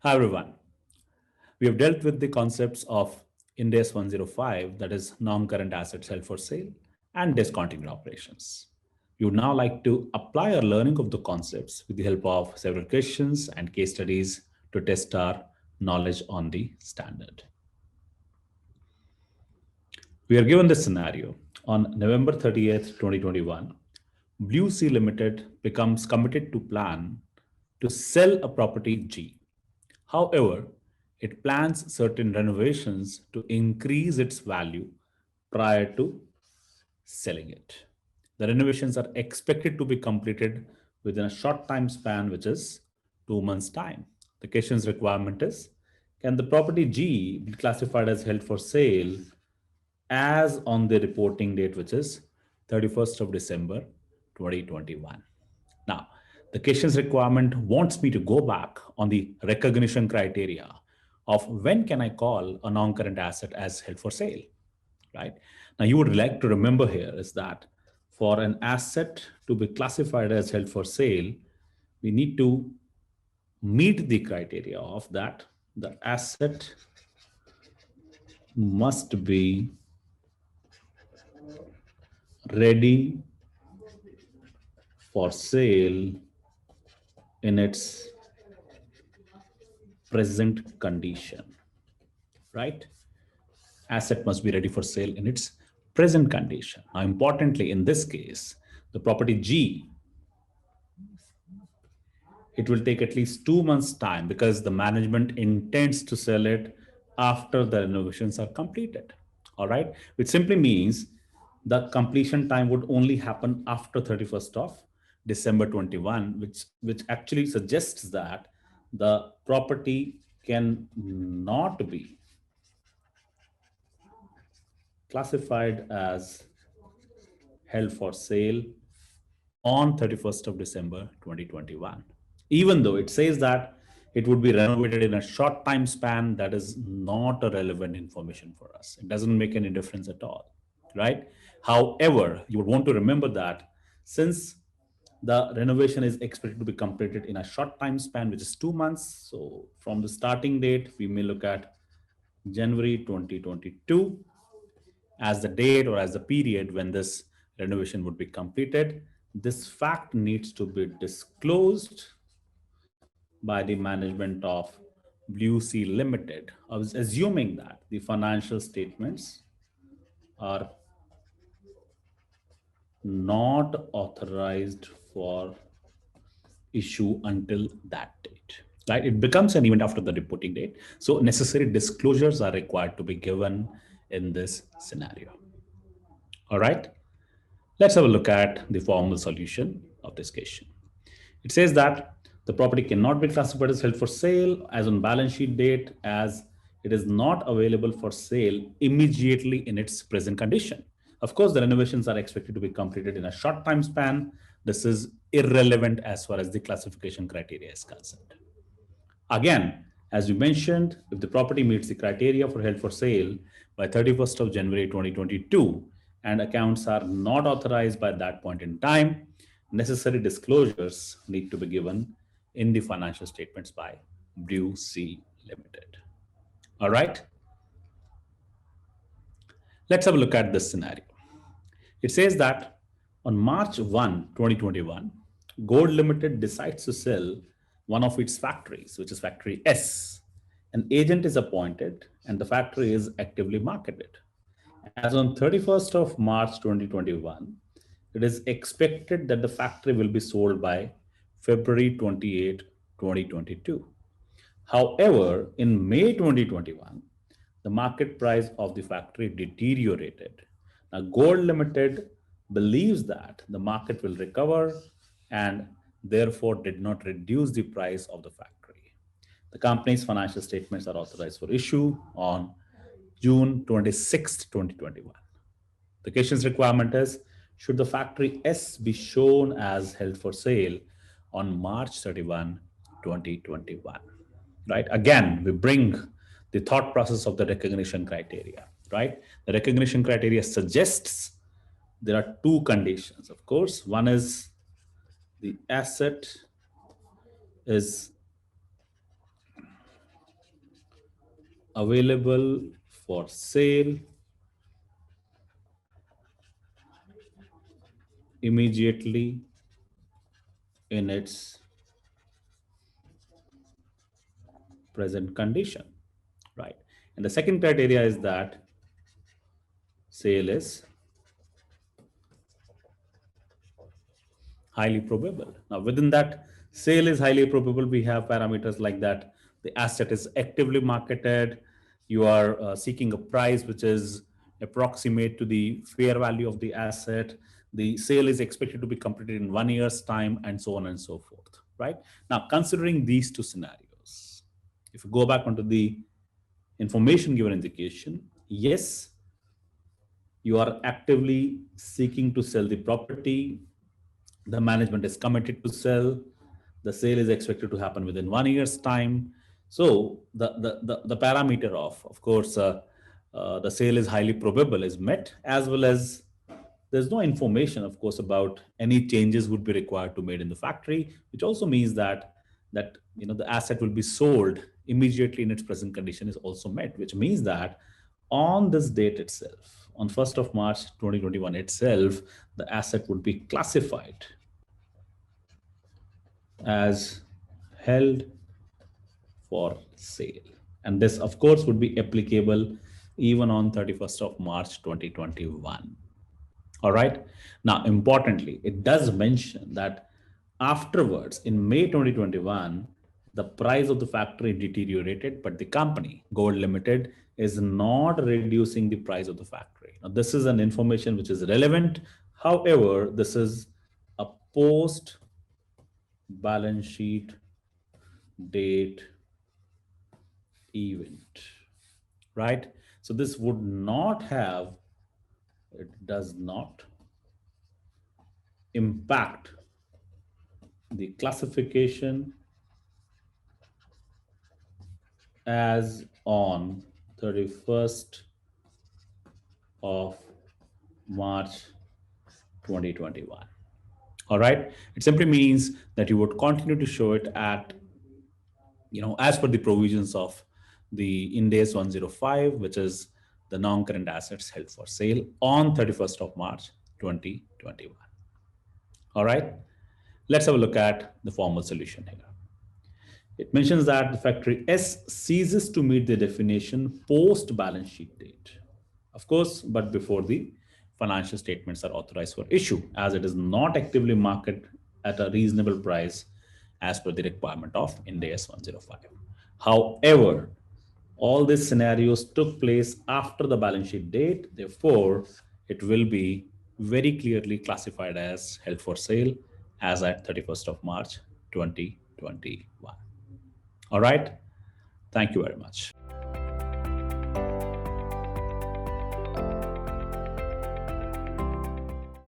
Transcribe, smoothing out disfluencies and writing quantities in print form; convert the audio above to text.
Hi everyone. We have dealt with the concepts of Ind AS 105, that is non-current assets held for sale, and discontinued operations. We would now like to apply our learning of the concepts with the help of several questions and case studies to test our knowledge on the standard. We are given this scenario. On November 30th, 2021, Blue Sea Limited becomes committed to plan to sell a property G. However, it plans certain renovations to increase its value prior to selling it. The renovations are expected to be completed within a short time span, which is 2 months' time. The question's requirement is, can the property G be classified as held for sale as on the reporting date, which is 31st of December 2021? Now, the question's requirement wants me to go back on the recognition criteria of when can I call a non-current asset as held for sale, right? Now, you would like to remember here is that for an asset to be classified as held for sale, we need to meet the criteria of that the asset must be ready for sale in its present condition, right? Asset must be ready for sale in its present condition. Now, importantly, in this case, the property G, it will take at least 2 months' time because the management intends to sell it after the renovations are completed. All right, which simply means the completion time would only happen after 31st of December 21, which actually suggests that the property can not be classified as held for sale on 31st of December 2021. Even though it says that it would be renovated in a short time span, that is not a relevant information for us. It doesn't make any difference at all, right? However, you would want to remember that since the renovation is expected to be completed in a short time span, which is 2 months. So from the starting date, we may look at January 2022 as the date or as the period when this renovation would be completed. This fact needs to be disclosed by the management of Blue Sea Limited. I was assuming that the financial statements are not authorized for issue until that date, right? It becomes an event after the reporting date. So necessary disclosures are required to be given in this scenario. All right. Let's have a look at the formal solution of this question. It says that the property cannot be classified as held for sale as on balance sheet date as it is not available for sale immediately in its present condition. Of course, the renovations are expected to be completed in a short time span. This is irrelevant as far as the classification criteria is concerned. Again, as we mentioned, if the property meets the criteria for held for sale by 31st of January 2022 and accounts are not authorized by that point in time, necessary disclosures need to be given in the financial statements by Blue Sea Limited. All right, let's have a look at this scenario. It says that on March 1, 2021, Gold Limited decides to sell one of its factories, which is Factory S. An agent is appointed and the factory is actively marketed. As on 31st of March 2021, it is expected that the factory will be sold by February 28, 2022. However, in May 2021, the market price of the factory deteriorated. Now, Gold Limited believes that the market will recover and therefore did not reduce the price of the factory. The company's financial statements are authorized for issue on June 26, 2021. The question's requirement is, should the factory S be shown as held for sale on March 31, 2021? Right? Again, we bring the thought process of the recognition criteria, right? The recognition criteria suggests there are two conditions, of course. One is the asset is available for sale immediately in its present condition, right? And the second criteria is that sale is highly probable. Now, within that sale is highly probable, we have parameters like that the asset is actively marketed, you are seeking a price which is approximate to the fair value of the asset, the sale is expected to be completed in 1 year's time, and so on and so forth, right? Now, considering these two scenarios, if you go back onto the information given in the question, yes, you are actively seeking to sell the property, the management is committed to sell, the sale is expected to happen within 1 year's time. So the parameter of course, the sale is highly probable is met, as well as there's no information, of course, about any changes would be required to made in the factory, which also means that the asset will be sold immediately in its present condition is also met, which means that on this date itself, on 1st of March 2021 itself, the asset would be classified as held for sale. And this, of course, would be applicable even on 31st of March 2021. All right. Now, importantly, it does mention that afterwards, in May 2021, the price of the factory deteriorated, but the company, Gold Limited, is not reducing the price of the factory. Now, this is an information which is relevant. However, this is a post balance sheet date event, right? So this would not have, it does not impact the classification as on 31st of March 2021. All right. It simply means that you would continue to show it at, as per the provisions of the Ind AS 105, which is the non-current assets held for sale on 31st of March 2021. All right. Let's have a look at the formal solution here. It mentions that the factory S ceases to meet the definition post balance sheet date. Of course, but before the financial statements are authorized for issue, as it is not actively marketed at a reasonable price as per the requirement of Ind AS 105. However, all these scenarios took place after the balance sheet date. Therefore, it will be very clearly classified as held for sale as at 31st of March 2021. All right. Thank you very much.